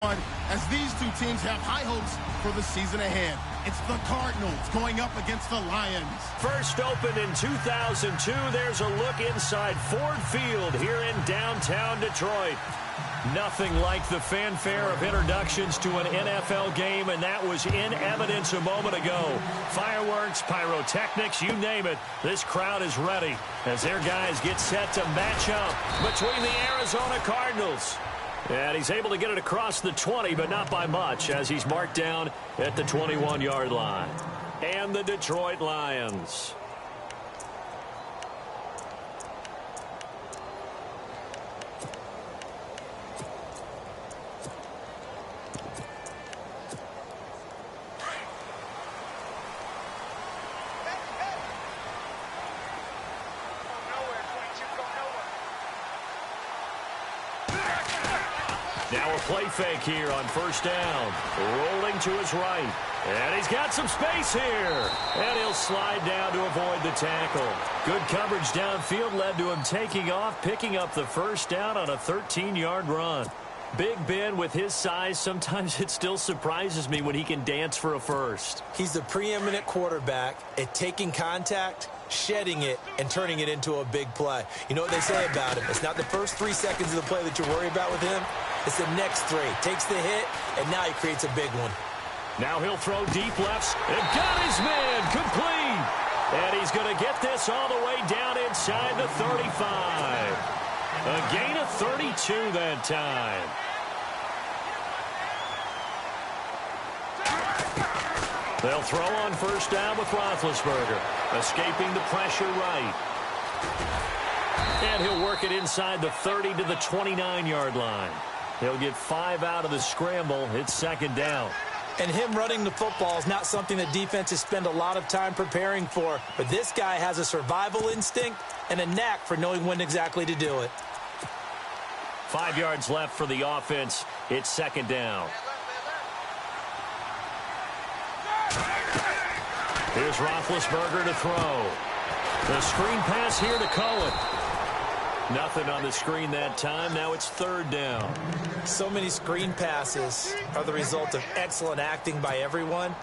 As these two teams have high hopes for the season ahead. It's the Cardinals going up against the Lions. First opened in 2002, there's a look inside Ford Field here in downtown Detroit. Nothing like the fanfare of introductions to an NFL game, and that was in evidence a moment ago. Fireworks, pyrotechnics, you name it. This crowd is ready as their guys get set to match up between the Arizona Cardinals. And he's able to get it across the 20, but not by much, as he's marked down at the 21-yard line. And the Detroit Lions. Now a play fake here on first down. Rolling to his right. And he's got some space here. And he'll slide down to avoid the tackle. Good coverage downfield led to him taking off, picking up the first down on a 13-yard run. Big Ben, with his size, sometimes it still surprises me when he can dance for a first. He's the preeminent quarterback at taking contact, shedding it, and turning it into a big play. You know what they say about him? It's not the first 3 seconds of the play that you worry about with him. It's the next 3. Takes the hit, and now he creates a big one. Now he'll throw deep lefts. And got his man complete. And he's going to get this all the way down inside the 35. A gain of 32 that time. They'll throw on first down with Roethlisberger. Escaping the pressure right. And he'll work it inside the 30 to the 29-yard line. He'll get 5 out of the scramble. It's second down. And him running the football is not something that defenses spend a lot of time preparing for. But this guy has a survival instinct and a knack for knowing when exactly to do it. 5 yards left for the offense. It's second down. Here's Roethlisberger to throw. The screen pass here to Cohen. Nothing on the screen that time. Now it's third down. So many screen passes are the result of excellent acting by everyone.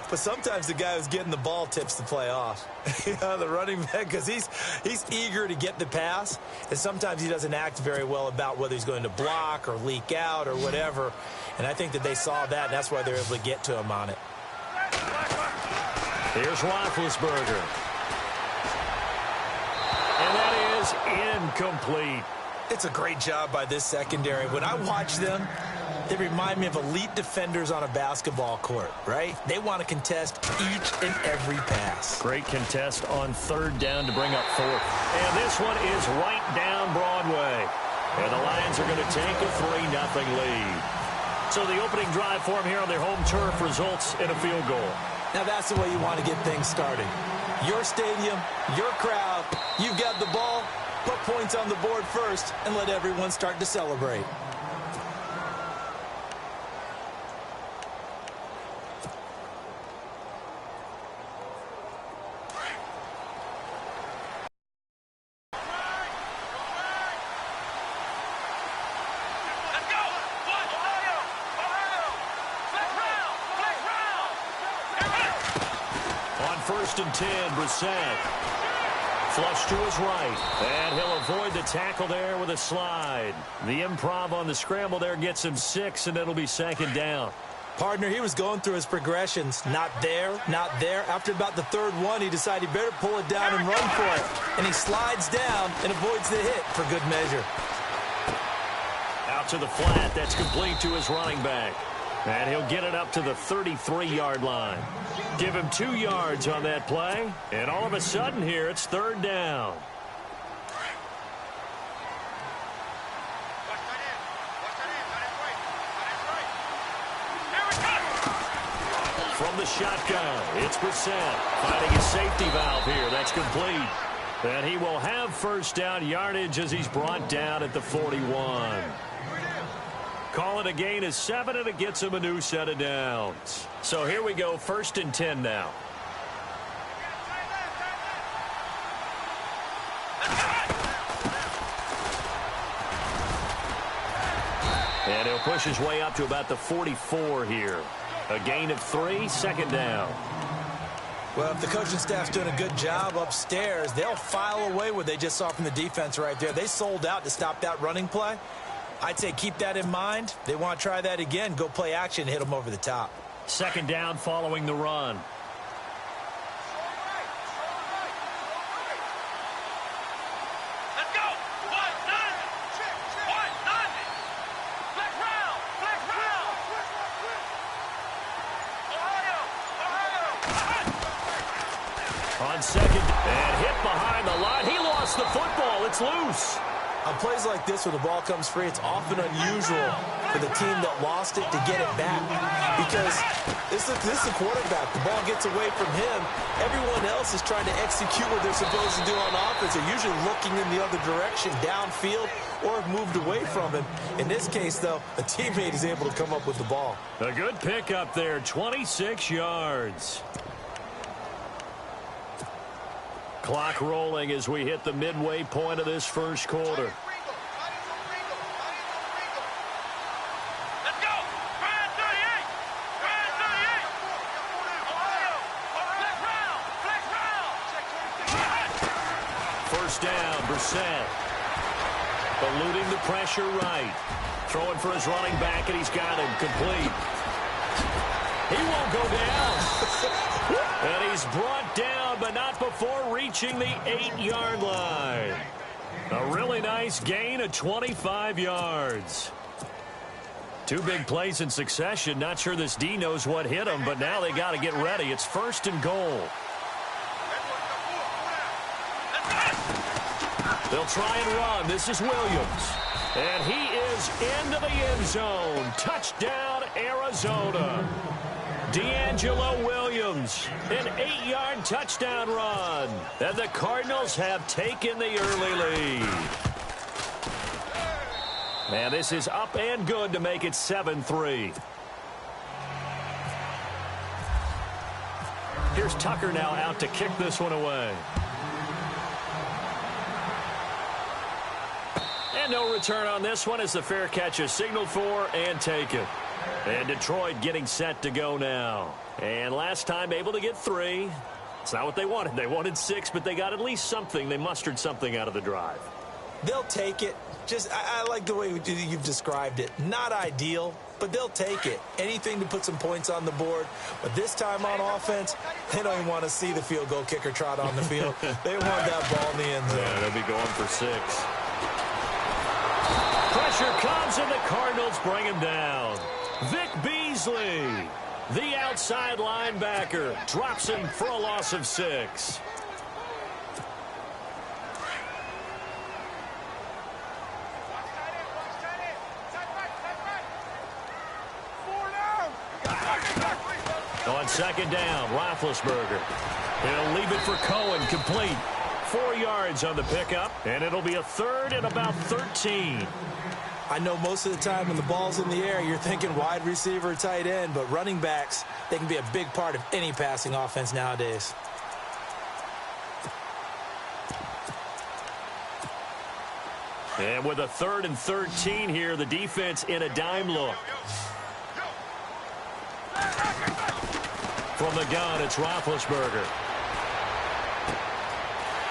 But sometimes the guy who's getting the ball tips the play off. The running back, because he's eager to get the pass. And sometimes he doesn't act very well about whether he's going to block or leak out or whatever. And I think that they saw that, and that's why they're able to get to him on it. Here's Roethlisberger. And that is incomplete. It's a great job by this secondary. When I watch them, they remind me of elite defenders on a basketball court, right? They want to contest each and every pass. Great contest on third down to bring up fourth. And this one is right down Broadway. And the Lions are going to take a 3-0 lead. So the opening drive for them here on their home turf results in a field goal. Now that's the way you want to get things started. Your stadium, your crowd, you've got the ball, put points on the board first, and let everyone start to celebrate. First and 10, Brissett. Flush to his right. And he'll avoid the tackle there with a slide. The improv on the scramble there gets him 6, and it'll be second down. Partner, he was going through his progressions. Not there, not there. After about the third one, he decided he better pull it down and run for it. And he slides down and avoids the hit for good measure. Out to the flat. That's complete to his running back. And he'll get it up to the 33-yard line. Give him 2 yards on that play. And all of a sudden here, it's third down. From the shotgun, it's Brissett finding a safety valve here. That's complete. And he will have first down yardage as he's brought down at the 41. Call it a gain of 7, and it gets him a new set of downs. So here we go, first and 10 now. And he'll push his way up to about the 44 here. A gain of 3, second down. Well, if the coaching staff's doing a good job upstairs, they'll file away what they just saw from the defense right there. They sold out to stop that running play. I'd say keep that in mind. They want to try that again. Go play action, hit them over the top. Second down following the run. Let's go. 1-9. 1-9. Flex round. Flex round. Ohio. On second, and hit behind the line. He lost the football. It's loose. On plays like this where the ball comes free, it's often unusual for the team that lost it to get it back. Because this is a quarterback. The ball gets away from him. Everyone else is trying to execute what they're supposed to do on offense. They're usually looking in the other direction, downfield, or have moved away from him. In this case, though, a teammate is able to come up with the ball. A good pickup there, 26 yards. Clock rolling as we hit the midway point of this first quarter. Let's go. Ryan 38. Ryan 38. Ohio. Flex round. Flex round. First down, Brissett. Eluding the pressure right. Throwing for his running back, and he's got him complete. He won't go down. And he's brought down, but not before reaching the 8-yard line. A really nice gain of 25 yards. Two big plays in succession. Not sure this D knows what hit him, but now they got to get ready. It's first and goal. They'll try and run. This is Williams. And he is into the end zone. Touchdown, Arizona. D'Angelo Williams, an 8-yard touchdown run. And the Cardinals have taken the early lead. Man, this is up and good to make it 7-3. Here's Tucker now out to kick this one away. And no return on this one as the fair catch is signaled for and taken. And Detroit getting set to go now. And last time able to get 3. It's not what they wanted. They wanted 6, but they got at least something. They mustered something out of the drive. They'll take it. I like the way you've described it. Not ideal, but they'll take it. Anything to put some points on the board. But this time on offense, they don't even want to see the field goal kicker trot on the field. They want that ball in the end zone. Yeah, they'll be going for 6. Pressure comes, and the Cardinals bring him down. Vic Beasley, the outside linebacker, drops him for a loss of 6. On second down, Roethlisberger. He'll leave it for Cohen, complete. 4 yards on the pickup, and it'll be a third and about 13. I know most of the time when the ball's in the air, you're thinking wide receiver, tight end, but running backs, they can be a big part of any passing offense nowadays. And with a third and 13 here, the defense in a dime look. From the gun, it's Roethlisberger.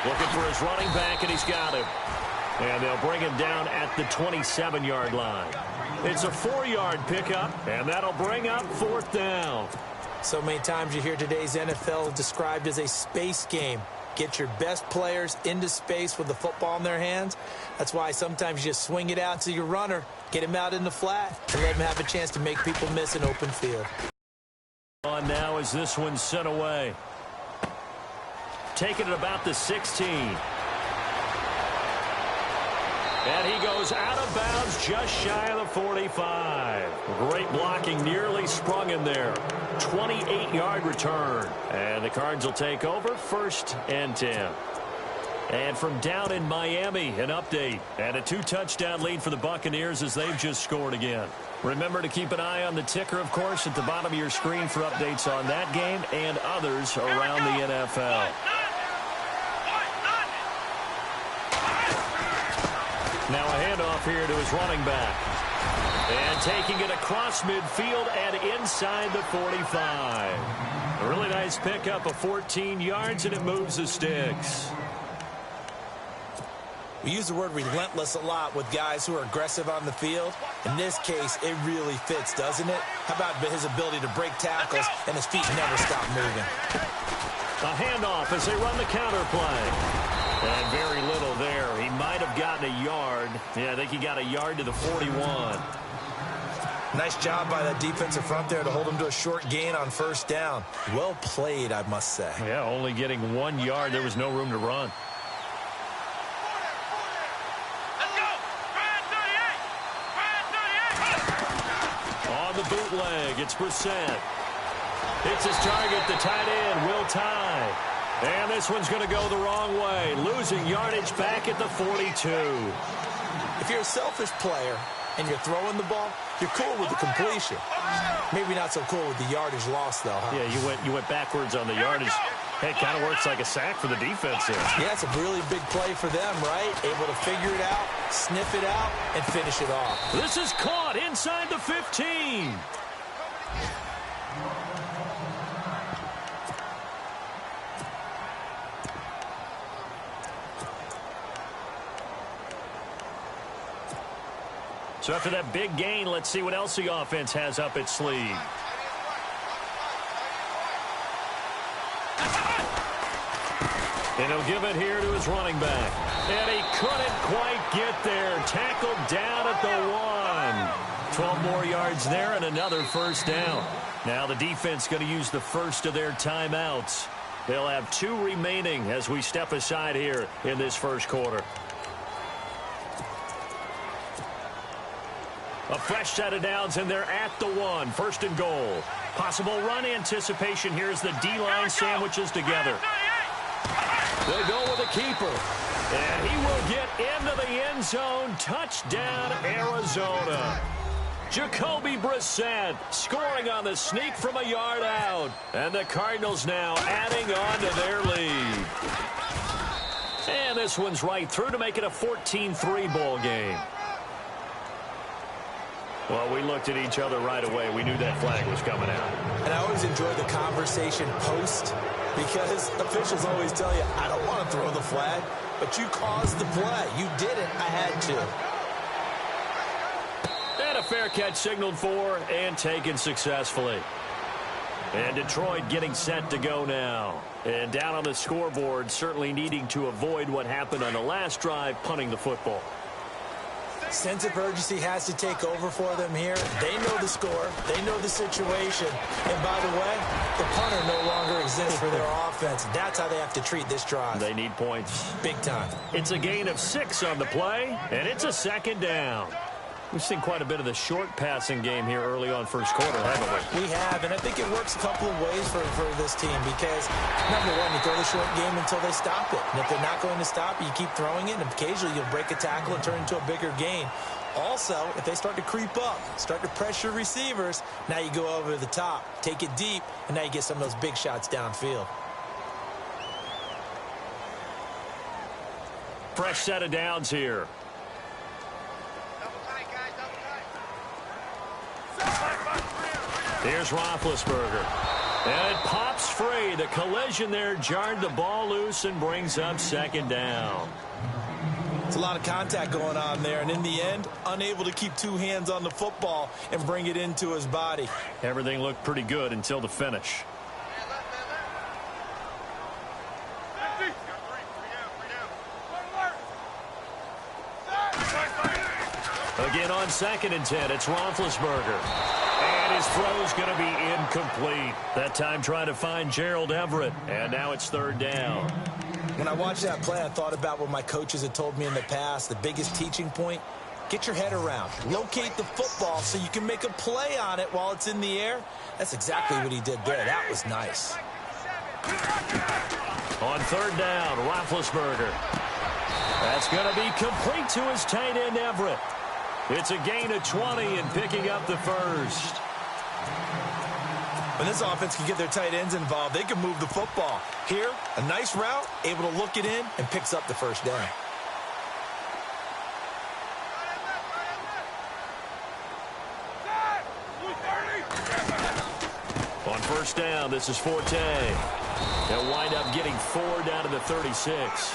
Looking for his running back, and he's got him. And they'll bring him down at the 27-yard line. It's a 4-yard pickup, and that'll bring up 4th down. So many times you hear today's NFL described as a space game. Get your best players into space with the football in their hands. That's why sometimes you just swing it out to your runner, get him out in the flat, and let him have a chance to make people miss an open field. On now as this one's sent away. Taking it about the 16. And he goes out of bounds just shy of the 45. Great blocking, nearly sprung him there. 28-yard return. And the Cards will take over 1st and 10. And from down in Miami, an update. And a 2-touchdown lead for the Buccaneers as they've just scored again. Remember to keep an eye on the ticker, of course, at the bottom of your screen for updates on that game and others around the NFL. Now a handoff here to his running back. And taking it across midfield and inside the 45. A really nice pickup of 14 yards, and it moves the sticks. We use the word relentless a lot with guys who are aggressive on the field. In this case, it really fits, doesn't it? How about his ability to break tackles and his feet never stop moving? A handoff as they run the counter play. And very little there. He might have gotten a yard. Yeah, I think he got a yard to the 41. Nice job by that defensive front there to hold him to a short gain on first down. Well played, I must say. Yeah, only getting 1 yard. There was no room to run. On the bootleg, it's Brissett. It's his target, the tight end, Will Tye. And this one's going to go the wrong way, losing yardage back at the 42. If you're a selfish player and you're throwing the ball, you're cool with the completion. Maybe not so cool with the yardage loss, though, huh? Yeah, you went backwards on the yardage. Hey, it kind of works like a sack for the defense there. Yeah, it's a really big play for them, right? Able to figure it out, sniff it out, and finish it off. This is caught inside the 15. So after that big gain, let's see what else the offense has up its sleeve. And he'll give it here to his running back. And he couldn't quite get there. Tackled down at the 1. 12 more yards there and another first down. Now the defense going to use the first of their timeouts. They'll have 2 remaining as we step aside here in this first quarter. A fresh set of downs, and they're at the 1. First and goal. Possible run anticipation. Here's the D-line sandwiches together. They go with a keeper. And he will get into the end zone. Touchdown, Arizona. Jacoby Brissett scoring on the sneak from a yard out. And the Cardinals now adding on to their lead. And this one's right through to make it a 14-3 ball game. Well, we looked at each other right away. We knew that flag was coming out. And I always enjoy the conversation post because officials always tell you, I don't want to throw the flag, but you caused the play. You did it. I had to. And a fair catch signaled for and taken successfully. And Detroit getting set to go now. And down on the scoreboard, certainly needing to avoid what happened on the last drive, punting the football. Sense of urgency has to take over for them here. They know the score. They know the situation. And by the way, the punter no longer exists for their offense. That's how they have to treat this drive. They need points. Big time. It's a gain of 6 on the play, and it's a second down. We've seen quite a bit of the short passing game here early on first quarter, haven't we? We have, and I think it works a couple of ways for this team because, number one, you throw the short game until they stop it. And if they're not going to stop it, you keep throwing it, and occasionally you'll break a tackle and turn into a bigger gain. Also, if they start to creep up, start to pressure receivers, now you go over the top, take it deep, and now you get some of those big shots downfield. Fresh set of downs here. Here's Roethlisberger. And it pops free. The collision there jarred the ball loose and brings up second down. It's a lot of contact going on there, and in the end, unable to keep 2 hands on the football and bring it into his body. Everything looked pretty good until the finish. Again on 2nd and 10, it's Roethlisberger. And his throw's going to be incomplete. That time trying to find Gerald Everett. And now it's 3rd down. When I watched that play, I thought about what my coaches had told me in the past. The biggest teaching point, get your head around. Locate the football so you can make a play on it while it's in the air. That's exactly what he did there. That was nice. On 3rd down, Roethlisberger. That's going to be complete to his tight end, Everett. It's a gain of 20 and picking up the first. When this offense can get their tight ends involved, they can move the football. Here, a nice route, able to look it in, and picks up the first down. first down. This is Forte. They'll wind up getting 4 down to the 36.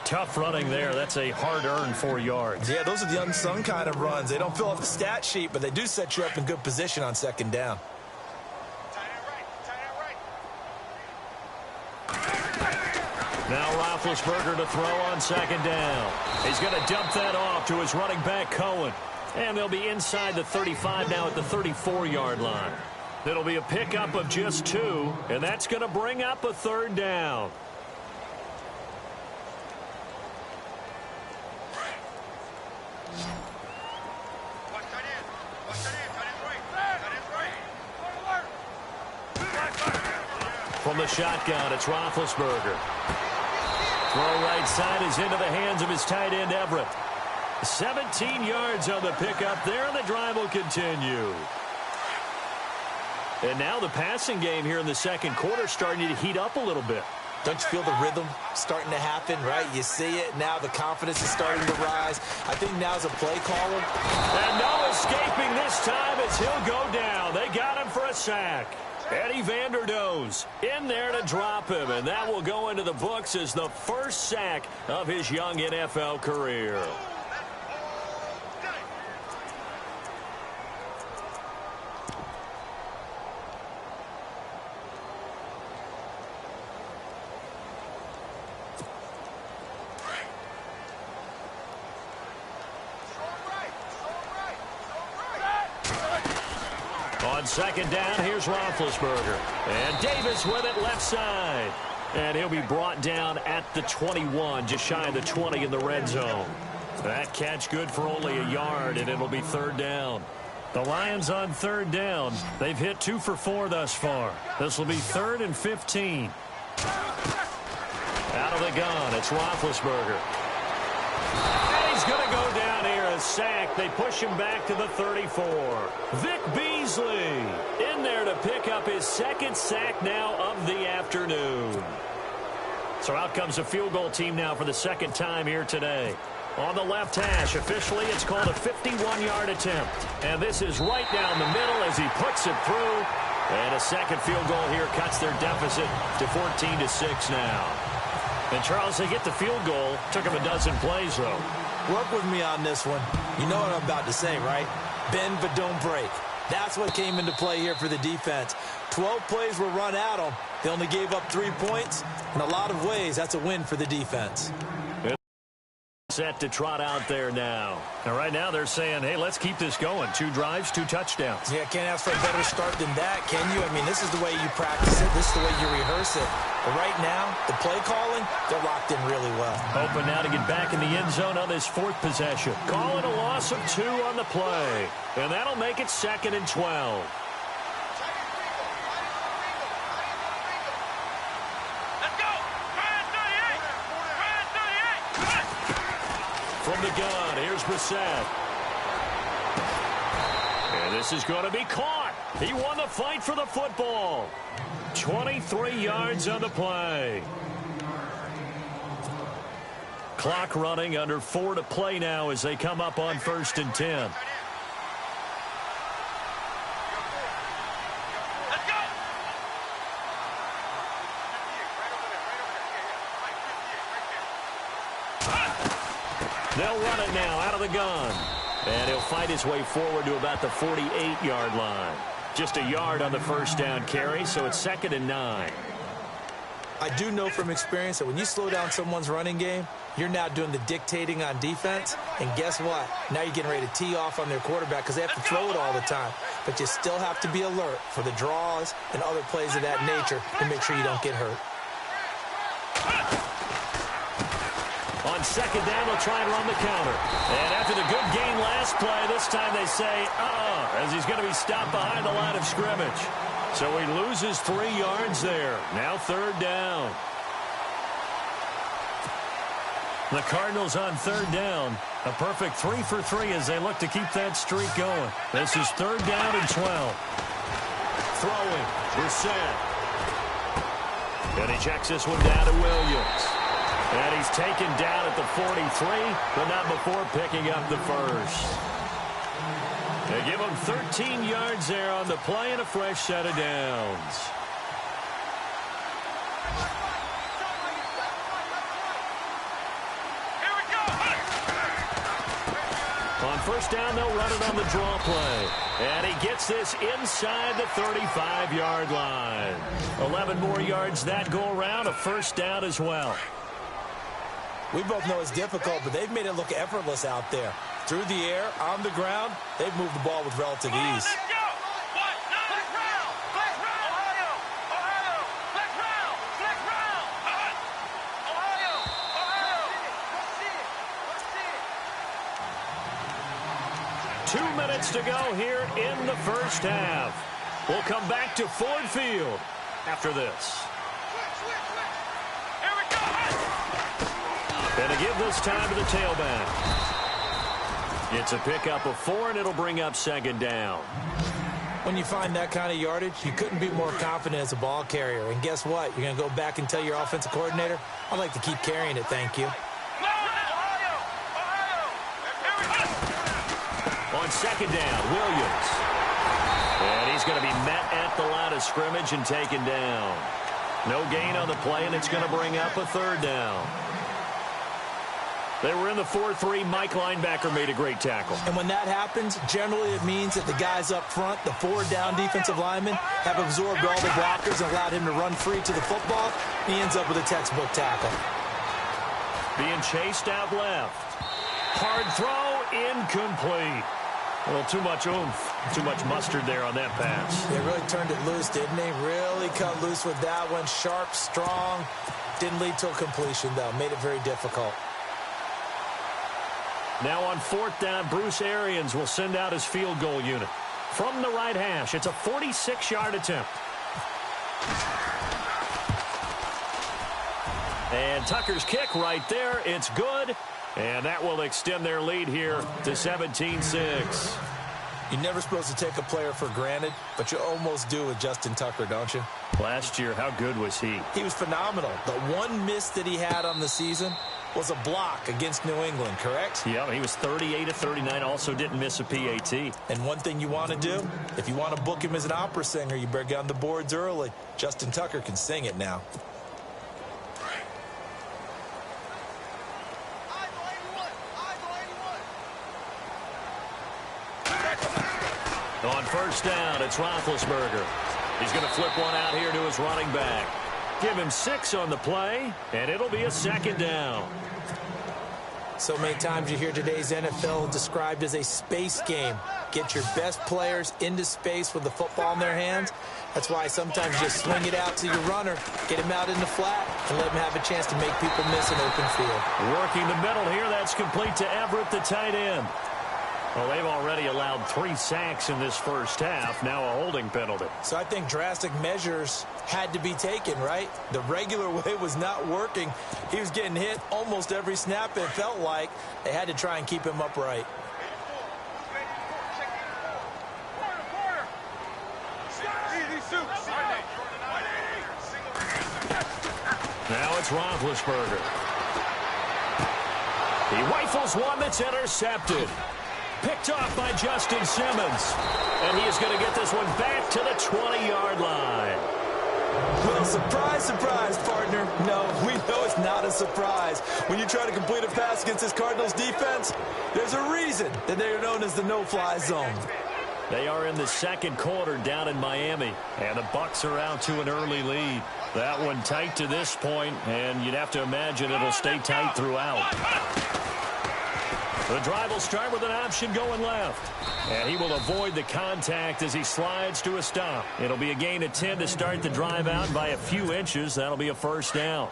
Tough running there. That's a hard-earned 4 yards. Yeah, those are the unsung kind of runs. They don't fill up the stat sheet, but they do set you up in good position on second down. Now Roethlisberger to throw on second down. He's going to dump that off to his running back, Cohen. And they'll be inside the 35 now at the 34-yard line. It'll be a pickup of just 2, and that's going to bring up a third down. From the shotgun, it's Roethlisberger. Throw right side is into the hands of his tight end, Everett. 17 yards on the pickup there, and the drive will continue. And now the passing game here in the second quarter starting to heat up a little bit. Don't you feel the rhythm starting to happen, right? You see it. Now the confidence is starting to rise. I think now's a play caller. And no escaping this time as he'll go down. They got him for a sack. Eddie Vanderdoes in there to drop him, and that will go into the books as the first sack of his young NFL career. On second down, here's Roethlisberger. And Davis with it left side. And he'll be brought down at the 21, just shy of the 20 in the red zone. That catch good for only a yard, and it'll be third down. The Lions on third down. They've hit 2 for 4 thus far. This will be 3rd and 15. Out of the gun, it's Roethlisberger. And he's going to go down here, a sack. They push him back to the 34. Vic Beasley in there to pick up his second sack now of the afternoon. So out comes a field goal team now for the second time here today. On the left hash, officially it's called a 51-yard attempt. And this is right down the middle as he puts it through. And a second field goal here cuts their deficit to 14-6 now. And Charles, they get the field goal. Took him a dozen plays, though. Work with me on this one. You know what I'm about to say, right? Bend but don't break. That's what came into play here for the defense. 12 plays were run at them. They only gave up 3 points. In a lot of ways, that's a win for the defense. Set to trot out there now. And right now they're saying, hey, let's keep this going. 2 drives, 2 touchdowns. Yeah, can't ask for a better start than that, can you? I mean, this is the way you practice it. This is the way you rehearse it. But right now, the play calling, they're locked in really well. Open now to get back in the end zone on this 4th possession. Calling a loss of 2 on the play. And that'll make it 2nd and 12. From the gun, here's Brissett. And this is going to be caught. He won the fight for the football. 23 yards on the play. Clock running, under 4 to play now as they come up on 1st and 10. They'll run it now out of the gun. And he'll fight his way forward to about the 48-yard line. Just a yard on the first down carry, so it's 2nd and 9. I do know from experience that when you slow down someone's running game, you're now doing the dictating on defense. And guess what? Now you're getting ready to tee off on their quarterback because they have to throw it all the time. But you still have to be alert for the draws and other plays of that nature to make sure you don't get hurt. On second down, they'll try and run the counter. And after the good game last play, this time they say, as he's going to be stopped behind the line of scrimmage. So he loses 3 yards there. Now 3rd down. The Cardinals on 3rd down. A perfect 3 for 3 as they look to keep that streak going. This is 3rd down and 12. Throwing. Brissett. And he checks this one down to Williams. And he's taken down at the 43, but not before picking up the first. They give him 13 yards there on the play and a fresh set of downs. On first down, they'll run it on the draw play. And he gets this inside the 35-yard line. 11 more yards that go around, a first down as well. We both know it's difficult, but they've made it look effortless out there. Through the air, on the ground, they've moved the ball with relative ease. To go here in the first half. We'll come back to Ford Field after this. And to give this time to the tailback. It's a pickup of 4, and it'll bring up second down. When you find that kind of yardage, you couldn't be more confident as a ball carrier. And guess what? You're going to go back and tell your offensive coordinator, I'd like to keep carrying it, thank you. On second down, Williams. And he's going to be met at the line of scrimmage and taken down. No gain on the play, and it's going to bring up a third down. They were in the 4-3. Mike linebacker made a great tackle. And when that happens, generally it means that the guys up front, the 4-down defensive linemen, have absorbed all the blockers and allowed him to run free to the football. He ends up with a textbook tackle. Being chased out left. Hard throw, incomplete. A little too much oomph, too much mustard there on that pass. They really turned it loose, didn't they? Really cut loose with that one. Sharp, strong. Didn't lead to a completion, though. Made it very difficult. Now on fourth down, Bruce Arians will send out his field goal unit. From the right hash, it's a 46-yard attempt. And Tucker's kick right there. It's good. And that will extend their lead here to 17-6. You're never supposed to take a player for granted, but you almost do with Justin Tucker, don't you? Last year, how good was he? He was phenomenal. The one miss that he had on the season was a block against New England, correct? Yeah, he was 38 of 39, also didn't miss a PAT. And one thing you want to do, if you want to book him as an opera singer, you better get on the boards early. Justin Tucker can sing it now. On first down, it's Roethlisberger. He's going to flip one out here to his running back. Give him 6 on the play, and it'll be a second down. So many times you hear today's NFL described as a space game. Get your best players into space with the football in their hands. That's why sometimes you just swing it out to your runner, get him out in the flat, and let him have a chance to make people miss an open field. Working the middle here, that's complete to Everett, the tight end. Well, they've already allowed 3 sacks in this first half, now a holding penalty. So I think drastic measures had to be taken, right? The regular way was not working. He was getting hit almost every snap, it felt like. They had to try and keep him upright. Now it's Roethlisberger. He rifles one that's intercepted. Picked off by Justin Simmons. And he is going to get this one back to the 20-yard line. Well, surprise, surprise, partner. No, we know it's not a surprise. When you try to complete a pass against this Cardinals defense, there's a reason that they're known as the no-fly zone. They are in the second quarter down in Miami, and the Bucs are out to an early lead. That one tight to this point, and you'd have to imagine it'll stay tight throughout. The drive will start with an option going left. And he will avoid the contact as he slides to a stop. It'll be a gain of 10 to start the drive out by a few inches. That'll be a first down.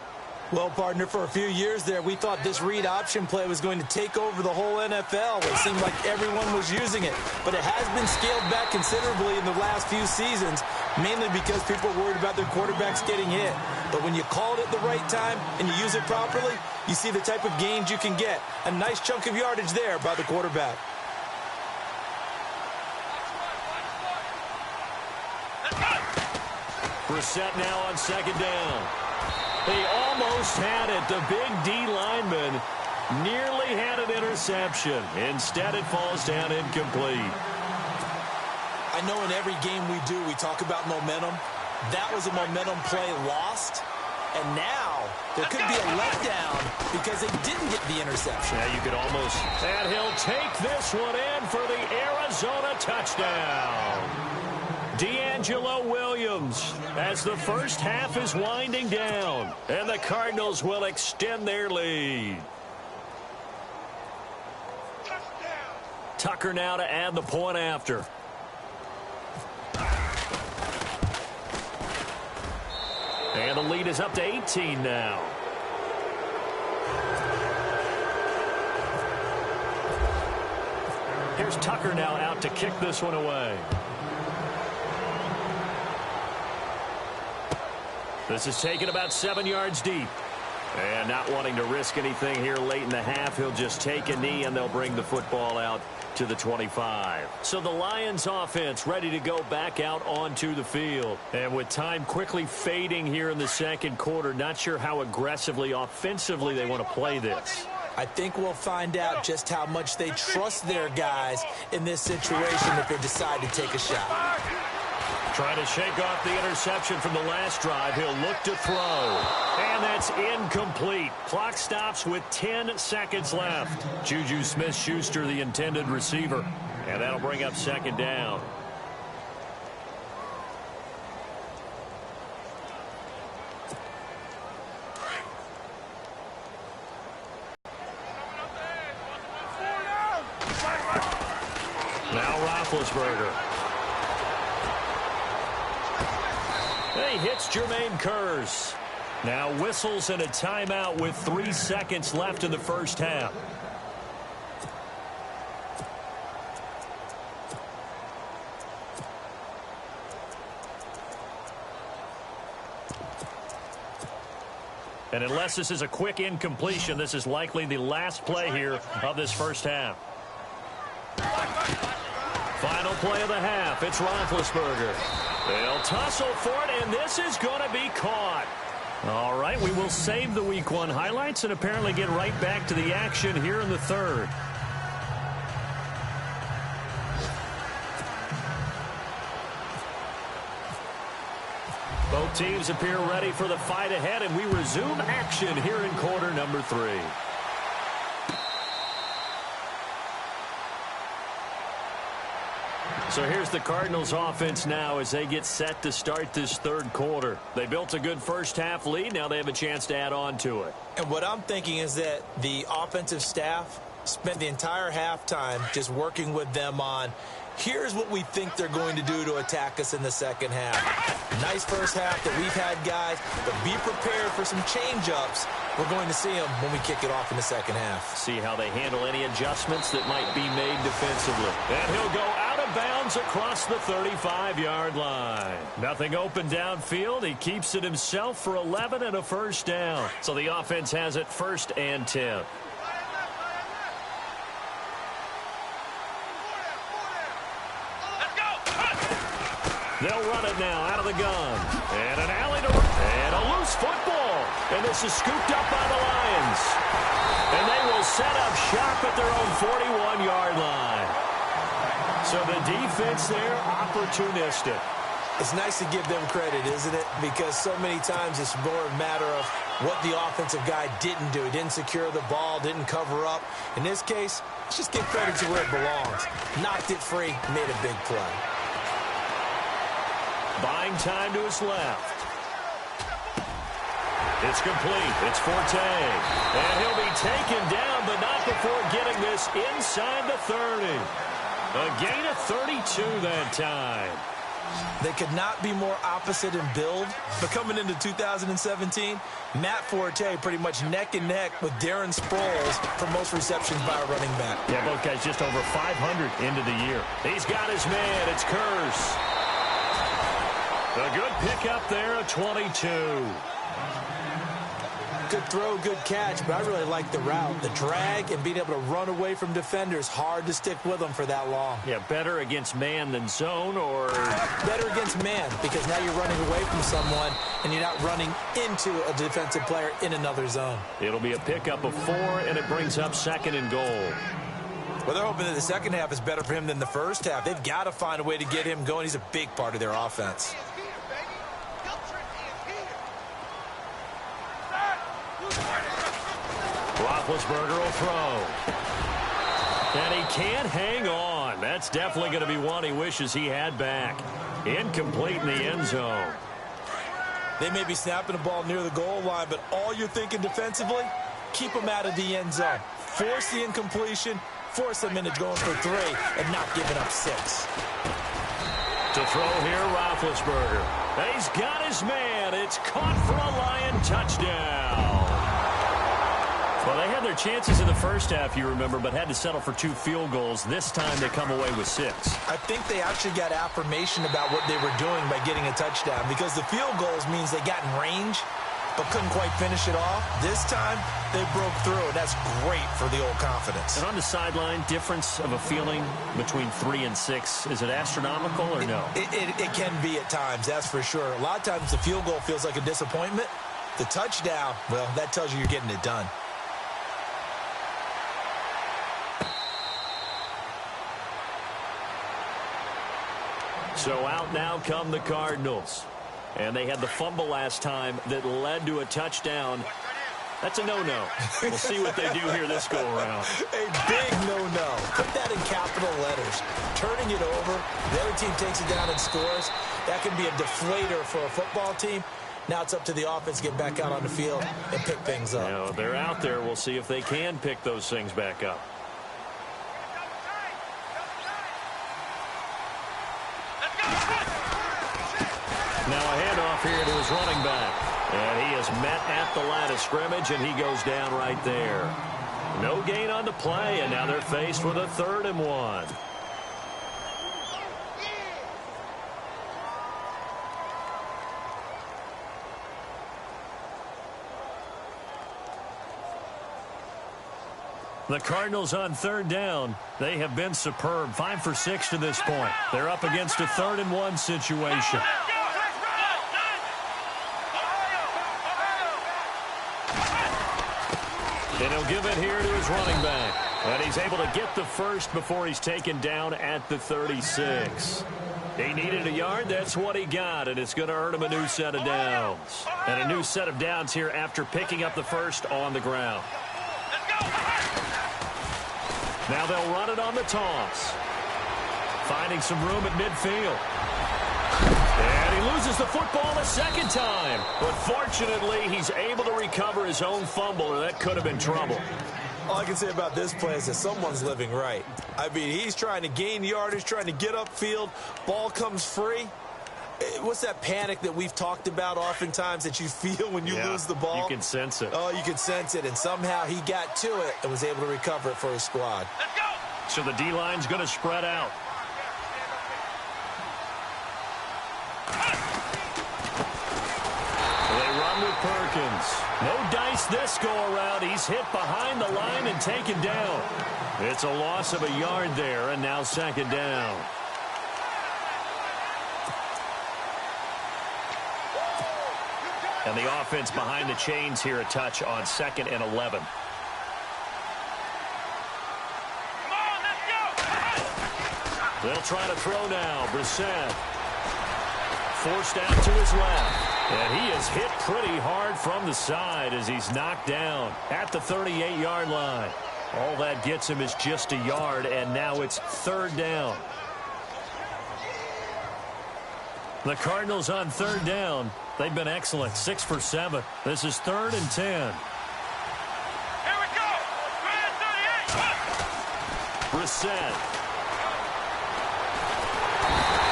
Well, partner, for a few years there, we thought this read option play was going to take over the whole NFL. It seemed like everyone was using it. But it has been scaled back considerably in the last few seasons, mainly because people are worried about their quarterbacks getting hit. But when you call it at the right time and you use it properly, you see the type of gains you can get. A nice chunk of yardage there by the quarterback. Brissett now on second down. He almost had it. The big D lineman nearly had an interception. Instead, it falls down incomplete. I know in every game we do, we talk about momentum. That was a momentum play lost. And now there could be a letdown because they didn't get the interception. Yeah, you could almost. And he'll take this one in for the Arizona touchdown. D'Angelo Williams as the first half is winding down. And the Cardinals will extend their lead. Tucker now to add the point after. And the lead is up to 18 now. Here's Tucker now out to kick this one away. This is taken about 7 yards deep. And not wanting to risk anything here late in the half, he'll just take a knee and they'll bring the football out to the 25. So the Lions offense ready to go back out onto the field. And with time quickly fading here in the second quarter, not sure how aggressively offensively they want to play this. I think we'll find out just how much they trust their guys in this situation if they decide to take a shot. Trying to shake off the interception from the last drive. He'll look to throw. And that's incomplete. Clock stops with 10 seconds left. Juju Smith-Schuster, the intended receiver. And that'll bring up second down. Now Roethlisberger. He hits Jermaine Kearse. Now whistles and a timeout with 3 seconds left in the first half. And unless this is a quick incompletion, this is likely the last play here of this first half. Final play of the half. It's Roethlisberger. They'll tussle for it, and this is going to be caught. All right, we will save the Week 1 highlights and apparently get right back to the action here in the third. Both teams appear ready for the fight ahead, and we resume action here in quarter number 3. So here's the Cardinals offense now as they get set to start this third quarter. They built a good first half lead. Now they have a chance to add on to it. And what I'm thinking is that the offensive staff spent the entire halftime just working with them on, here's what we think they're going to do to attack us in the second half. Nice first half that we've had, guys, but be prepared for some change-ups. We're going to see them when we kick it off in the second half. See how they handle any adjustments that might be made defensively. And he'll go out of bounds across the 35-yard line. Nothing open downfield. He keeps it himself for 11 and a first down. So the offense has it 1st and 10. They'll run it now out of the gun. And an alley to and a loose football. And this is scooped up by the Lions. And they will set up shop at their own 41-yard line. So the defense there, opportunistic. It's nice to give them credit, isn't it? Because so many times it's more a matter of what the offensive guy didn't do. He didn't secure the ball, didn't cover up. In this case, let's just give credit to where it belongs. Knocked it free, made a big play. Buying time to his left. It's complete. It's Forte. And he'll be taken down, but not before getting this inside the 30. A gain of 32 that time. They could not be more opposite in build. But coming into 2017, Matt Forte pretty much neck and neck with Darren Sproles for most receptions by a running back. Yeah, both guys just over 500 into the year. He's got his man. It's Kearse. A good pickup there, a 22. Good throw, good catch, but I really like the route. The drag and being able to run away from defenders, hard to stick with them for that long. Yeah, better against man than zone, or? Better against man, because now you're running away from someone and you're not running into a defensive player in another zone. It'll be a pickup of 4, and it brings up 2nd and goal. Well, they're hoping that the second half is better for him than the first half. They've got to find a way to get him going. He's a big part of their offense. Roethlisberger will throw. And he can't hang on. That's definitely going to be one he wishes he had back. Incomplete in the end zone. They may be snapping the ball near the goal line, but all you're thinking defensively, keep them out of the end zone. Force the incompletion, force them into going for 3, and not giving up 6. To throw here, Roethlisberger. He's got his man. It's caught for a Lion touchdown. Well, they had their chances in the first half, you remember, but had to settle for 2 field goals. This time they come away with 6. I think they actually got affirmation about what they were doing by getting a touchdown, because the field goals means they got in range but couldn't quite finish it off. This time, they broke through, and that's great for the old confidence. And on the sideline, difference of a feeling between 3 and 6, is it astronomical or no? It can be at times, that's for sure. A lot of times the field goal feels like a disappointment. The touchdown, well, that tells you you're getting it done. So out now come the Cardinals. And they had the fumble last time that led to a touchdown. That's a no-no. We'll see what they do here this go-around. A big no-no. Put that in capital letters. Turning it over, the other team takes it down and scores. That can be a deflator for a football team. Now it's up to the offense to get back out on the field and pick things up. You know, they're out there. We'll see if they can pick those things back up. Now a handoff here to his running back. And he is met at the line of scrimmage, and he goes down right there. No gain on the play, and now they're faced with a 3rd and 1. The Cardinals on 3rd down. They have been superb. 5 for 6 to this point. They're up against a 3rd and 1 situation. And he'll give it here to his running back. And he's able to get the first before he's taken down at the 36. He needed a yard. That's what he got, and it's going to earn him a new set of downs. And a new set of downs here after picking up the first on the ground. Now they'll run it on the toss. Finding some room at midfield. And he loses the football a second time. But fortunately, he's able to recover his own fumble, or that could have been trouble. All I can say about this play is that someone's living right. I mean, he's trying to gain yardage, trying to get upfield. Ball comes free. What's that panic that we've talked about oftentimes that you feel when you lose the ball? You can sense it. Oh, you can sense it. And somehow he got to it and was able to recover it for his squad. Let's go! So the D-line's going to spread out. They run with Perkins. No dice this go-around. He's hit behind the line and taken down. It's a loss of a yard there, and now 2nd down. And the offense behind the chains here a touch on 2nd and 11. They'll try to throw now. Brissett forced out to his left. And he is hit pretty hard from the side as he's knocked down at the 38-yard line. All that gets him is just a yard, and now it's 3rd down. The Cardinals on 3rd down. They've been excellent. 6 for 7. This is 3rd and 10. Here we go. 38. Brissett.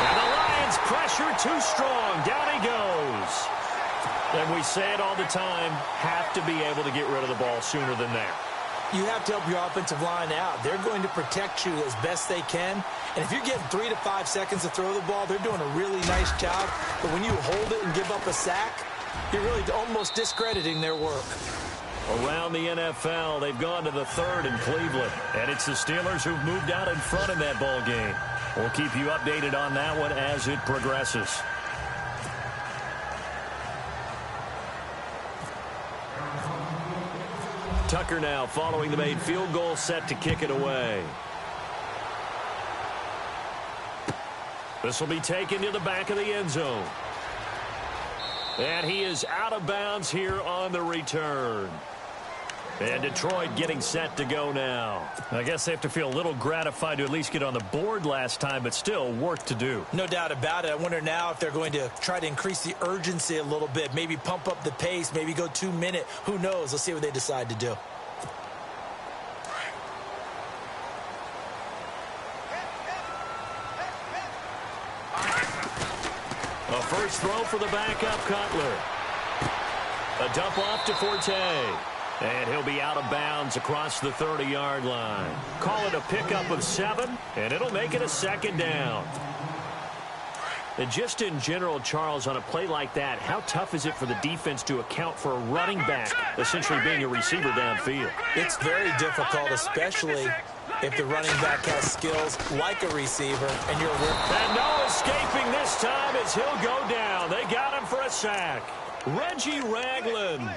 And the Lions pressure too strong. Down he goes. And we say it all the time, have to be able to get rid of the ball sooner than that. You have to help your offensive line out. They're going to protect you as best they can. And if you're getting 3 to 5 seconds to throw the ball, they're doing a really nice job. But when you hold it and give up a sack, you're really almost discrediting their work. Around the NFL, they've gone to the 3rd in Cleveland. And it's the Steelers who've moved out in front in that ball game. We'll keep you updated on that one as it progresses. Tucker now following the made field goal, set to kick it away. This will be taken to the back of the end zone. And he is out of bounds here on the return. And Detroit getting set to go now. I guess they have to feel a little gratified to at least get on the board last time, but still work to do. No doubt about it. I wonder now if they're going to try to increase the urgency a little bit, maybe pump up the pace, maybe go 2 minute. Who knows? Let's see what they decide to do. A first throw for the backup Cutler. A dump off to Forte. And he'll be out of bounds across the 30-yard line. Call it a pickup of 7, and it'll make it a second down. And just in general, Charles, on a play like that, how tough is it for the defense to account for a running back essentially being a receiver downfield? It's very difficult, especially if the running back has skills like a receiver and you're And no escaping this time as he'll go down. They got him for a sack. Reggie Ragland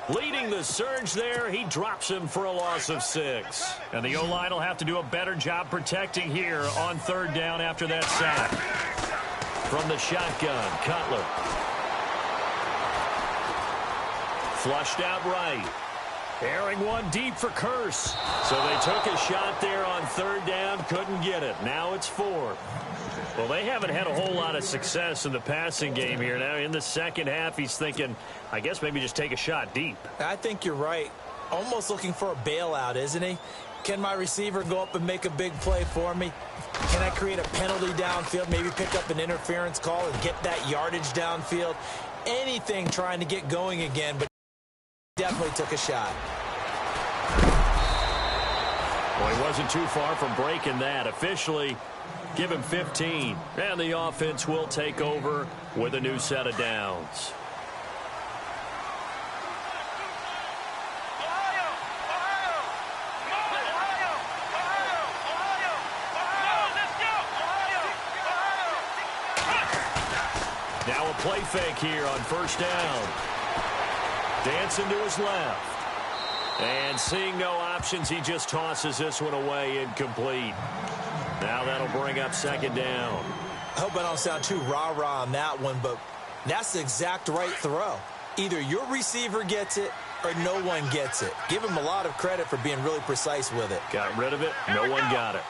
leading the surge there. He drops him for a loss of 6. And the O-line will have to do a better job protecting here on third down after that sack. From the shotgun, Cutler. Flushed out right. Airing one deep for Curse. So they took a shot there on third down, couldn't get it. Now it's 4th. Well, they haven't had a whole lot of success in the passing game here. Now in the second half, he's thinking, I guess maybe just take a shot deep. I think you're right. Almost looking for a bailout, isn't he? Can my receiver go up and make a big play for me? Can I create a penalty downfield, maybe pick up an interference call and get that yardage downfield? Anything trying to get going again, but definitely took a shot. Well, he wasn't too far from breaking that. Officially, give him 15. And the offense will take over with a new set of downs. Now a play fake here on first down. Dancing to his left. And seeing no options, he just tosses this one away incomplete. Now that'll bring up second down. I hope I don't sound too rah-rah on that one, but that's the exact right throw. Either your receiver gets it or no one gets it. Give him a lot of credit for being really precise with it. Got rid of it. No one got it.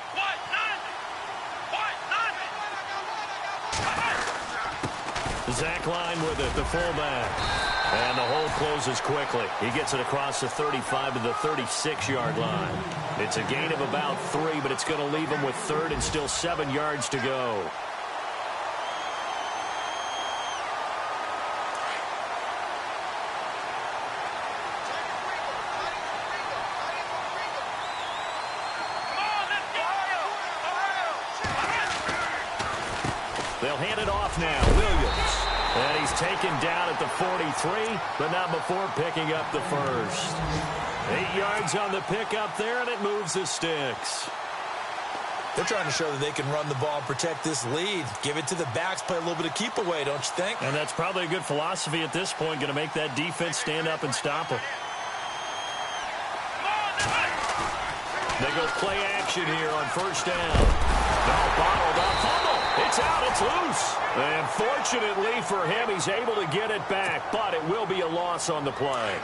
Zach Line with it, the fullback. And the hole closes quickly. He gets it across the 35 to the 36-yard line. It's a gain of about 3, but it's going to leave him with third and still 7 yards to go. They'll hand it off now. Williams. And he's taken down at the 43, but not before picking up the first. 8 yards on the pickup there, and it moves the sticks. They're trying to show that they can run the ball and protect this lead. Give it to the backs, play a little bit of keep away, don't you think? And that's probably a good philosophy at this point, going to make that defense stand up and stop them. They go play action here on first down. No, bottled up, fumble. It's out, it's loose. And fortunately for him, he's able to get it back, but it will be a loss on the play.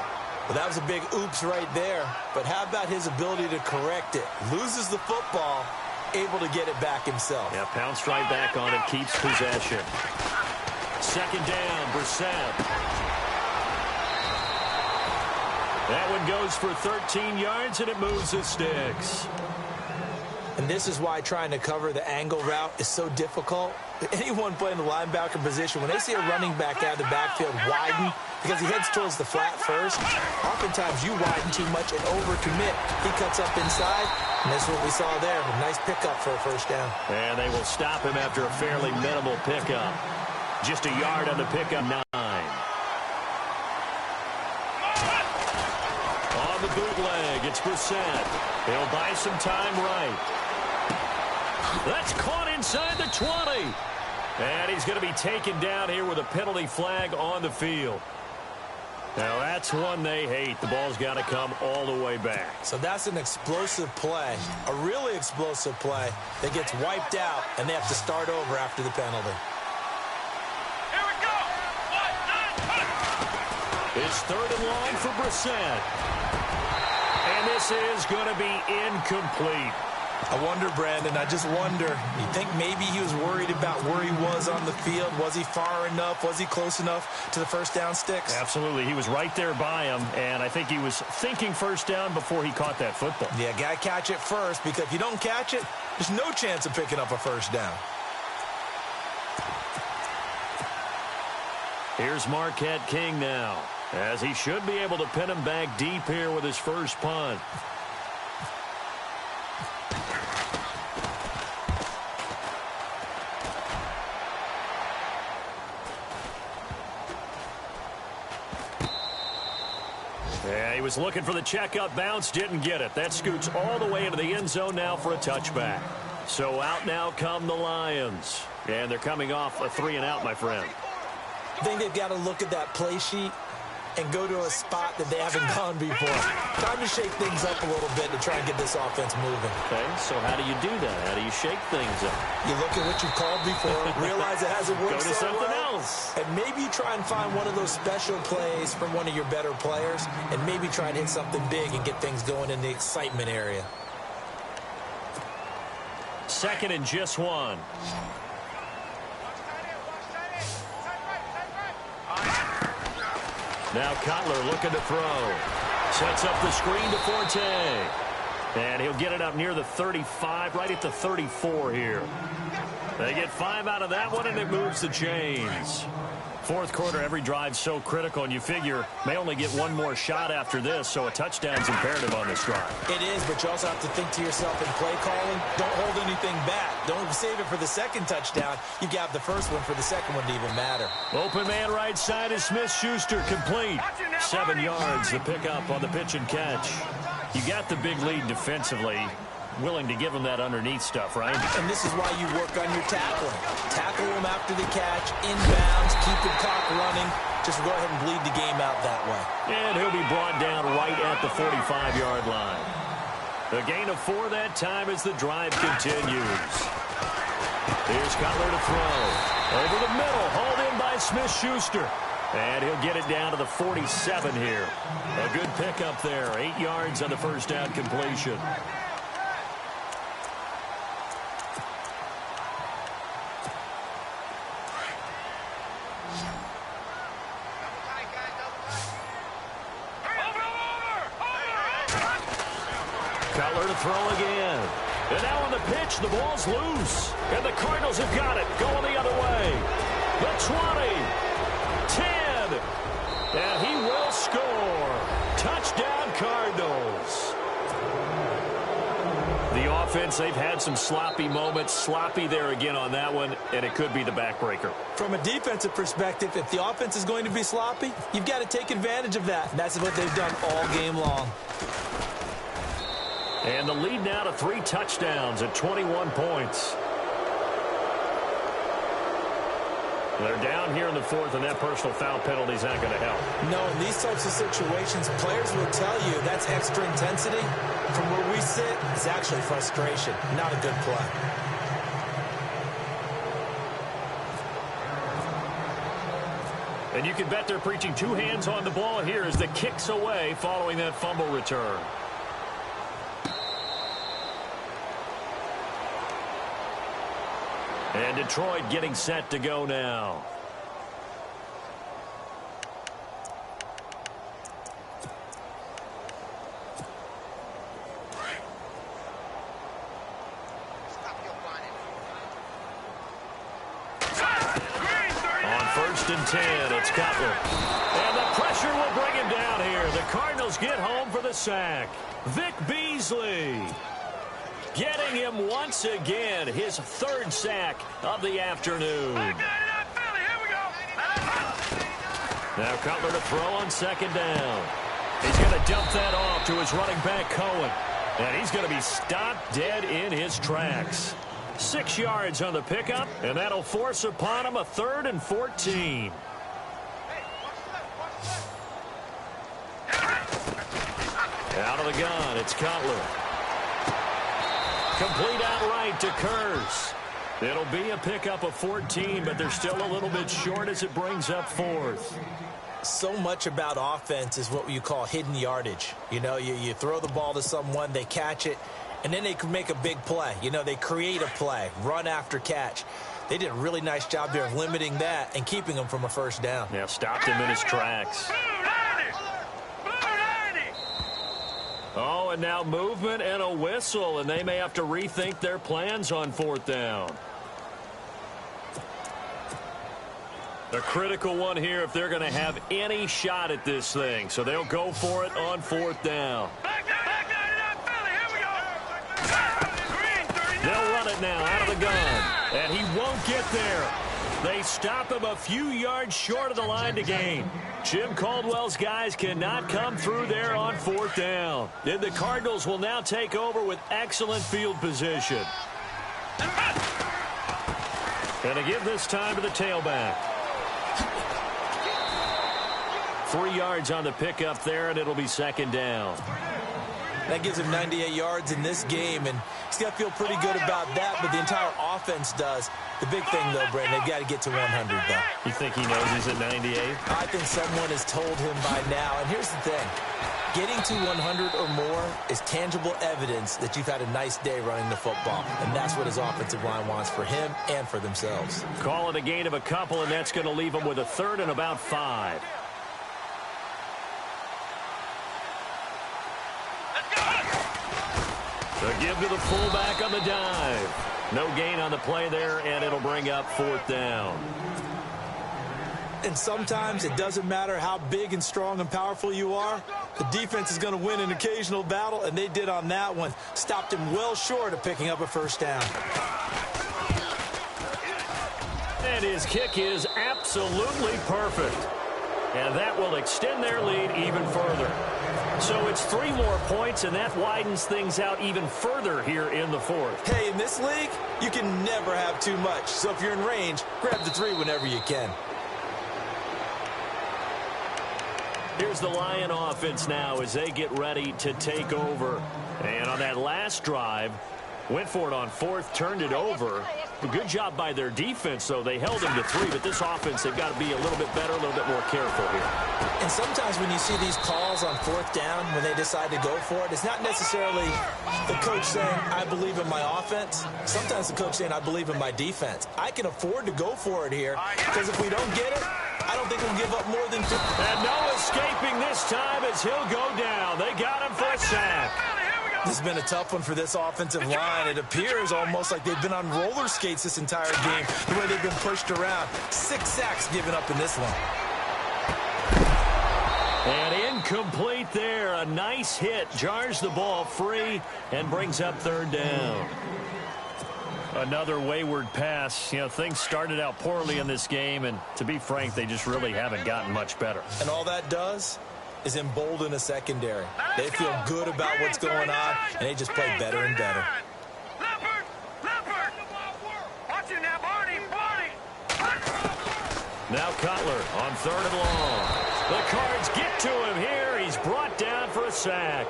Well, that was a big oops right there. But how about his ability to correct it? Loses the football, able to get it back himself. Yeah, pounced right back on it, keeps possession. Second down, Brissett. That one goes for 13 yards, and it moves the sticks. And this is why trying to cover the angle route is so difficult. Anyone playing the linebacker position, when they see a running back out of the backfield widen, because he heads towards the flat first, oftentimes you widen too much and overcommit. He cuts up inside, and that's what we saw there. A nice pickup for a first down. And they will stop him after a fairly minimal pickup. Just a yard on the pickup, 9. On the bootleg, it's Brissett. He'll buy some time right. That's caught inside the 20. And he's going to be taken down here with a penalty flag on the field. Now, that's one they hate. The ball's got to come all the way back. So that's an explosive play, a really explosive play that gets wiped out, and they have to start over after the penalty. Here we go. 1, 2, 3. It's 3rd and long for Brissett. And this is going to be incomplete. I wonder, Brandon, I just wonder, you think maybe he was worried about where he was on the field? Was he far enough? Was he close enough to the first down sticks? Absolutely. He was right there by him, and I think he was thinking first down before he caught that football. Yeah, got to catch it first, because if you don't catch it, there's no chance of picking up a first down. Here's Marquette King now, as he should be able to pin him back deep here with his first punt. Yeah, he was looking for the checkup bounce, didn't get it. That scoots all the way into the end zone now for a touchback. So out now come the Lions. And they're coming off a 3-and-out, my friend. I think they've got to look at that play sheet and go to a spot that they haven't gone before. Time to shake things up a little bit to try and get this offense moving. Okay, so how do you do that? How do you shake things up? You look at what you've called before, realize it hasn't worked Go to so something well, else. and maybe you try and find one of those special plays from one of your better players, and maybe try and hit something big and get things going in the excitement area. 2nd and just 1. Now Cutler looking to throw. Sets up the screen to Forte. And he'll get it up near the 35, right at the 34 here. They get 5 out of that one, and it moves the chains. 4th quarter, every drive's so critical, and you figure may only get one more shot after this, so a touchdown's imperative on this drive. It is, but you also have to think to yourself in play calling, don't hold anything back. Don't save it for the second touchdown. You got the first one for the second one to even matter. Open man right side is Smith-Schuster, complete. 7 yards, the pickup on the pitch and catch. You got the big lead defensively. Willing to give him that underneath stuff, right? And this is why you work on your tackling. Tackle him after the catch, inbounds, keep the clock running. Just go ahead and bleed the game out that way. And he'll be brought down right at the 45-yard line. A gain of 4 that time as the drive continues. Here's Cutler to throw. Over the middle, hauled in by Smith-Schuster. And he'll get it down to the 47 here. A good pickup there. 8 yards on the first down completion. Cutler to throw again. And now on the pitch, the ball's loose. And the Cardinals have got it. Going the other way. The 20. 10. And he will score. Touchdown, Cardinals. The offense, they've had some sloppy moments. Sloppy there again on that one, and it could be the backbreaker. From a defensive perspective, if the offense is going to be sloppy, you've got to take advantage of that. And that's what they've done all game long. And the lead now to 3 touchdowns at 21 points. They're down here in the 4th, and that personal foul penalty is not going to help. No, in these types of situations, players will tell you that's extra intensity. From where we sit, it's actually frustration, not a good play. And you can bet they're preaching 2 hands on the ball here as the kick's away following that fumble return. And Detroit getting set to go now. On 1st and 10, it's Cutler. And the pressure will bring him down here. The Cardinals get home for the sack. Vic Beasley getting him once again, his 3rd sack of the afternoon. Now Cutler to throw on 2nd down. He's going to dump that off to his running back, Cohen. And he's going to be stopped dead in his tracks. 6 yards on the pickup, and that'll force upon him a 3rd and 14. Out of the gun, it's Cutler. Complete outright to Kurz. It'll be a pickup of 14, but they're still a little bit short as it brings up fourth. So much about offense is what you call hidden yardage. You know, you throw the ball to someone, they catch it, and then they can make a big play. You know, they create a play, run after catch. They did a really nice job there of limiting that and keeping him from a first down. Yeah, stopped him in his tracks. Oh, and now movement and a whistle, and they may have to rethink their plans on fourth down. A critical one here if they're going to have any shot at this thing. So they'll go for it on fourth down. They'll run it now out of the gun. And he won't get there. They stop him a few yards short of the line to gain. Jim Caldwell's guys cannot come through there on fourth down. And the Cardinals will now take over with excellent field position. And to give this time to the tailback. 3 yards on the pickup there, and it'll be second down. That gives him 98 yards in this game, and he's got to feel pretty good about that, but the entire offense does. The big thing, though, Brandon, they've got to get to 100, though. You think he knows he's at 98? I think someone has told him by now, and here's the thing. Getting to 100 or more is tangible evidence that you've had a nice day running the football, and that's what his offensive line wants for him and for themselves. Call it a gain of a couple, and that's going to leave him with a third and about 5. The give to the fullback on the dive. No gain on the play there, and it'll bring up fourth down. And sometimes it doesn't matter how big and strong and powerful you are. The defense is going to win an occasional battle, and they did on that one. Stopped him well short of picking up a first down. And his kick is absolutely perfect. And that will extend their lead even further. So it's 3 more points, and that widens things out even further here in the fourth. Hey, in this league, you can never have too much. So if you're in range, grab the 3 whenever you can. Here's the Lion offense now as they get ready to take over. And on that last drive, went for it on fourth, turned it over. A good job by their defense, though. They held them to 3, but this offense, they've got to be a little bit better, a little bit more careful here. And sometimes when you see these calls on fourth down, when they decide to go for it, it's not necessarily the coach saying, I believe in my offense. Sometimes the coach saying, I believe in my defense. I can afford to go for it here, because if we don't get it, I don't think we'll give up more than 2. And no escaping this time as he'll go down. They got him for a sack. This has been a tough one for this offensive line. It appears almost like they've been on roller skates this entire game, the way they've been pushed around. 6 sacks given up in this one. And incomplete there. A nice hit. Jars the ball free and brings up third down. Another wayward pass. You know, things started out poorly in this game, and to be frank, they just really haven't gotten much better. And all that does is embolden a secondary. They feel good about what's going on, and they just play better and better. Now Cutler on third and long. The Cards get to him here. He's brought down for a sack.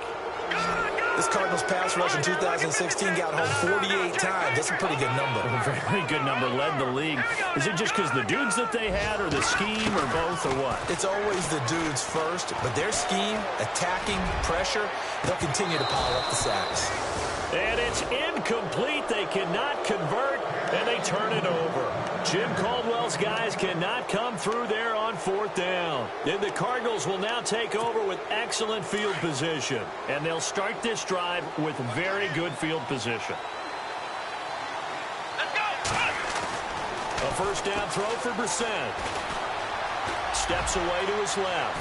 This Cardinals pass rush in 2016 got home 48 times. That's a pretty good number. A very good number, led the league. Is it just because the dudes that they had, or the scheme, or both, or what? It's always the dudes first, but their scheme, attacking, pressure, they'll continue to pile up the sacks. And it's incomplete. They cannot convert, and they turn it over. Jim Caldwell's guys cannot come through there on fourth down. And the Cardinals will now take over with excellent field position. And they'll start this drive with very good field position. A first down throw for Brissett. Steps away to his left.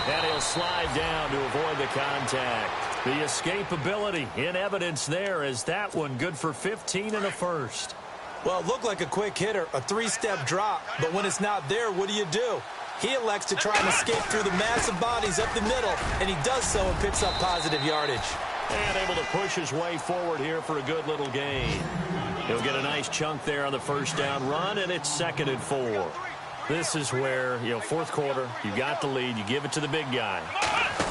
And he'll slide down to avoid the contact. The escapability in evidence there as that one good for 15 and a first. Well, it looked like a quick hitter, a 3-step drop, but when it's not there, what do? He elects to try and escape through the massive bodies up the middle, and he does so and picks up positive yardage. And able to push his way forward here for a good little gain. He'll get a nice chunk there on the first down run, and it's 2nd and 4. This is where, fourth quarter, you got the lead, you give it to the big guy.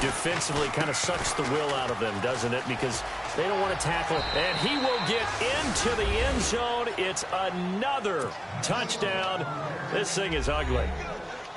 defensively kind of sucks the will out of them, doesn't it? Because they don't want to tackle. And he will get into the end zone. It's another touchdown. This thing is ugly.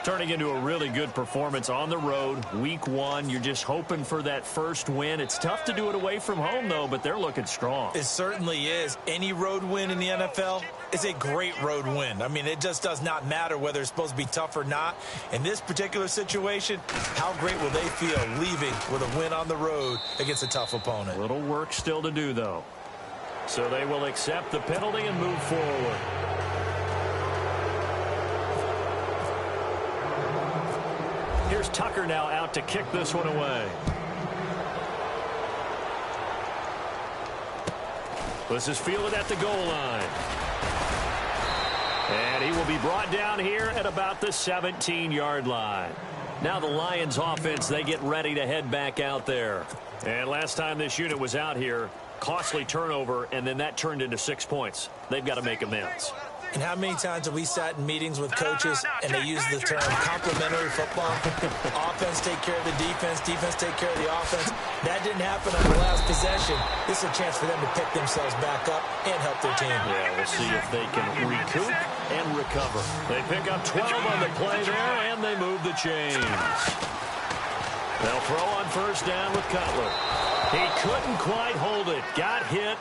Turning into a really good performance on the road, week 1. You're just hoping for that first win. It's tough to do it away from home, though, but they're looking strong. It certainly is. Any road win in the NFL is a great road win. I mean, it just does not matter whether it's supposed to be tough or not. In this particular situation, how great will they feel leaving with a win on the road against a tough opponent? Little work still to do, though. So they will accept the penalty and move forward. Here's Tucker now out to kick this one away. This is fielded at the goal line. And he will be brought down here at about the 17-yard line. Now the Lions offense, they get ready to head back out there. And last time this unit was out here, costly turnover, and then that turned into 6 points. They've got to make amends. And how many times have we sat in meetings with coaches and they use the term complementary football? Offense take care of the defense, defense take care of the offense. That didn't happen on the last possession. This is a chance for them to pick themselves back up and help their team. Yeah, we'll see if they can recoup and recover. They pick up 12 on the play there, and they move the chains. They'll throw on first down with Cutler. He couldn't quite hold it. Got hit.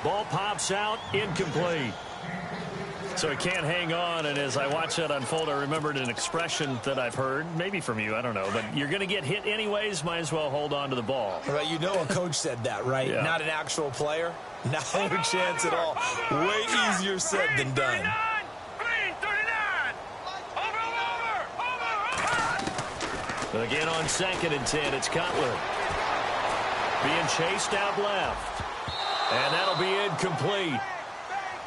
Ball pops out. Incomplete. So he can't hang on, and as I watch that unfold, I remembered an expression that I've heard, maybe from you, I don't know, but you're going to get hit anyways, might as well hold on to the ball. Right, you know a coach said that, right? Yeah. Not an actual player. Not a chance at all. Way easier said than done. But again on 2nd and 10, it's Cutler. Being chased out left. And that'll be incomplete.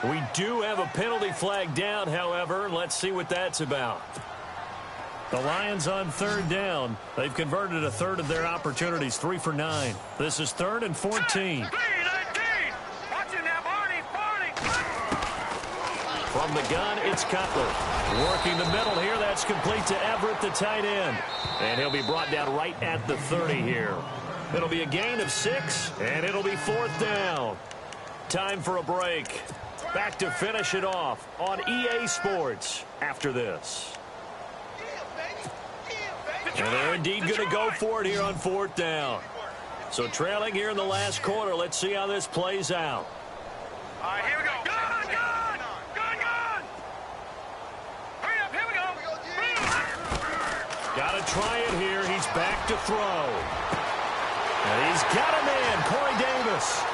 We do have a penalty flag down, however. Let's see what that's about. The Lions on 3rd down. They've converted a third of their opportunities, 3 for 9. This is 3rd and 14. From the gun, it's Cutler. Working the middle here. That's complete to Everett, the tight end. And he'll be brought down right at the 30 here. It'll be a gain of 6, and it'll be 4th down. Time for a break. Back to finish it off on EA Sports after this. And they're indeed going to go for it here on 4th down. So trailing here in the last quarter. Let's see how this plays out. All right, here we go. Gun, gun! Gun, gun! Hurry up, here we go. Got to try it here. He's back to throw. And he's got a man, Corey Davis.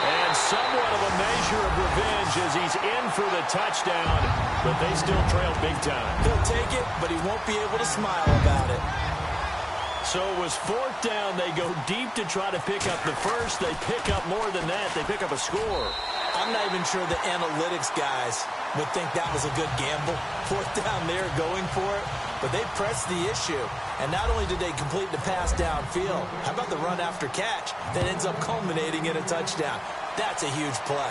And somewhat of a measure of revenge as he's in for the touchdown, but they still trail big time. He'll take it, but he won't be able to smile about it. So it was 4th down. They go deep to try to pick up the first. They pick up more than that. They pick up a score. I'm not even sure the analytics guys would think that was a good gamble. 4th down there going for it, but they pressed the issue. And not only did they complete the pass downfield, how about the run after catch that ends up culminating in a touchdown? That's a huge play.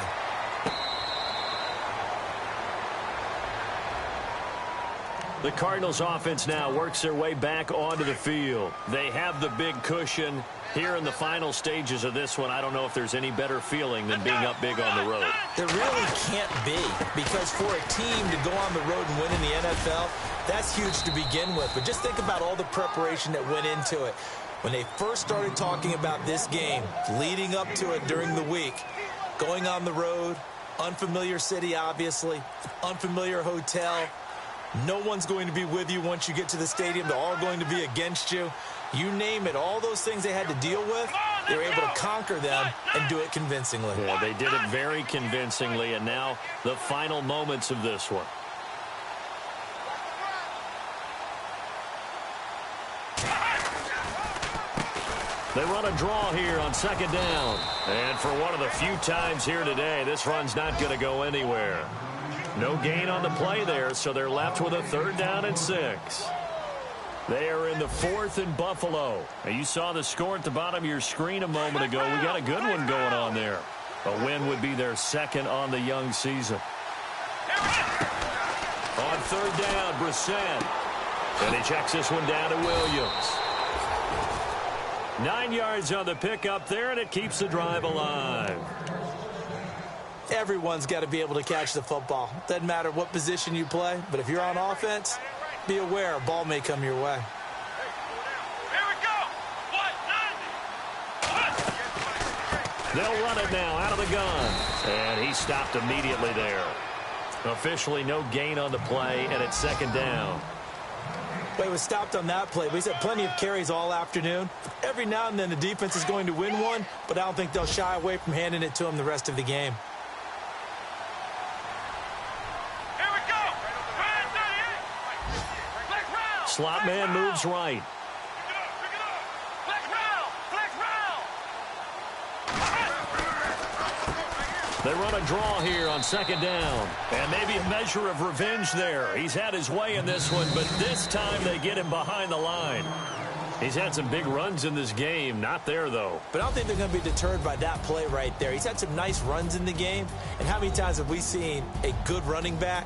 The Cardinals offense now works their way back onto the field. They have the big cushion here in the final stages of this one. I don't know if there's any better feeling than being up big on the road. There really can't be, because for a team to go on the road and win in the NFL, that's huge to begin with. But just think about all the preparation that went into it. When they first started talking about this game, leading up to it during the week, going on the road, unfamiliar city, obviously, unfamiliar hotel. No one's going to be with you once you get to the stadium. They're all going to be against you. You name it, all those things they had to deal with, they were able to conquer them and do it convincingly. Yeah, they did it very convincingly, and now the final moments of this one. They run a draw here on 2nd down. And for one of the few times here today, this run's not going to go anywhere. No gain on the play there, so they're left with a 3rd down and 6. They are in the 4th in Buffalo. Now, you saw the score at the bottom of your screen a moment ago. We got a good one going on there. A win would be their 2nd on the young season. On 3rd down, Brissett. And he checks this one down to Williams. 9 yards on the pickup there, and it keeps the drive alive. Everyone's got to be able to catch the football. Doesn't matter what position you play, but if you're on offense, be aware a ball may come your way. Here we go. They'll run it now out of the gun. And he stopped immediately there. Officially no gain on the play, and it's second down. Well, he was stopped on that play, but he's had plenty of carries all afternoon. Every now and then the defense is going to win one, but I don't think they'll shy away from handing it to him the rest of the game. Here we go. Slot man moves right. They run a draw here on second down. And maybe a measure of revenge there. He's had his way in this one, but this time they get him behind the line. He's had some big runs in this game. Not there, though. But I don't think they're going to be deterred by that play right there. He's had some nice runs in the game. And how many times have we seen a good running back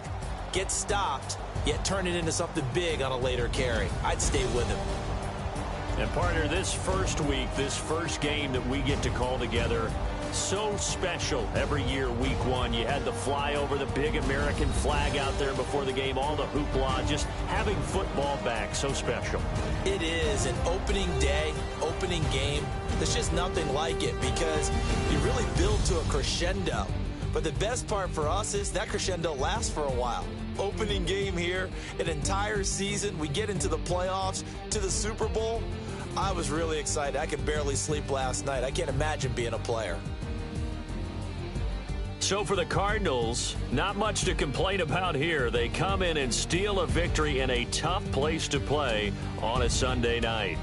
get stopped, yet turn it into something big on a later carry? I'd stay with him. And, partner, this first week, this first game that we get to call together, so special every year, week one. You had the flyover, the big American flag out there before the game, all the hoopla, just having football back, so special. It is an opening day, opening game. There's just nothing like it because you really build to a crescendo. But the best part for us is that crescendo lasts for a while. Opening game here, an entire season. We get into the playoffs, to the Super Bowl. I was really excited. I could barely sleep last night. I can't imagine being a player. So for the Cardinals, not much to complain about here. They come in and steal a victory in a tough place to play on a Sunday night.